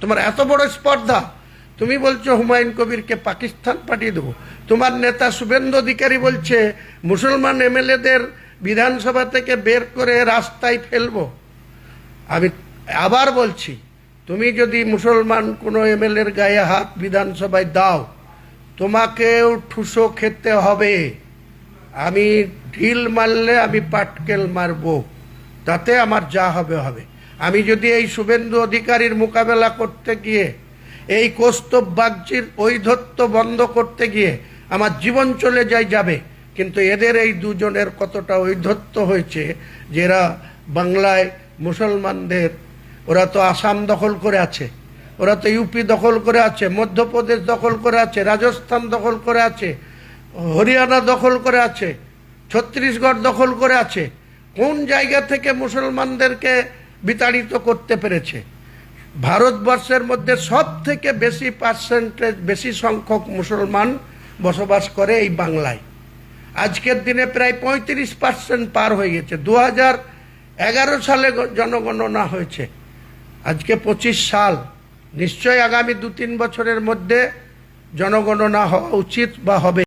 তোমার এত বড় স্পর্ধা, তুমি বলছো হুমায়ুন কবিরকে পাকিস্তান পাঠিয়ে দেবো। তোমার নেতা শুভেন্দু অধিকারী বলছে মুসলমান এমএলএদের বিধানসভা থেকে বের করে রাস্তায় ফেলবো। আমি আবার বলছি, তুমি যদি মুসলমান কোনো এমএলএর গায়ে হাত বিধানসভায় দাও, তোমাকেও ঠুসো খেতে হবে। আমি ঢিল মারলে আমি পাটকেল মারবো, তাতে আমার যা হবে হবে। আমি যদি এই শুভেন্দু অধিকারীর মোকাবেলা করতে গিয়ে, এই কৌস্তব বাগচির ঔদ্ধত্য বন্ধ করতে গিয়ে আমার জীবন চলে যাবে, কিন্তু এদের এই দুজনের কতটা ঔদ্ধত্য হয়েছে যে এরা বাংলায় মুসলমানদের, ওরা তো আসাম দখল করে আছে, ওরা তো ইউপি দখল করে আছে, মধ্যপ্রদেশ দখল করে আছে, রাজস্থান দখল করে আছে, হরিয়ানা দখল করে আছে, ছত্তিশগড় দখল করে আছে। কোন জায়গা থেকে মুসলমানদেরকে বিতাড়িত করতে পেরেছে? ভারতবর্ষের মধ্যে সব থেকে বেশি পার্সেন্টেজ, বেশি সংখ্যক মুসলমান বসবাস করে এই বাংলায়। আজকের দিনে প্রায় 35% পার হয়ে গেছে। 2011 সালে জনগণনা হয়েছে, আজকে 25 সাল। নিশ্চয়ই আগামী 2-3 বছরের মধ্যে জনগণনা হওয়া উচিত বা হবে।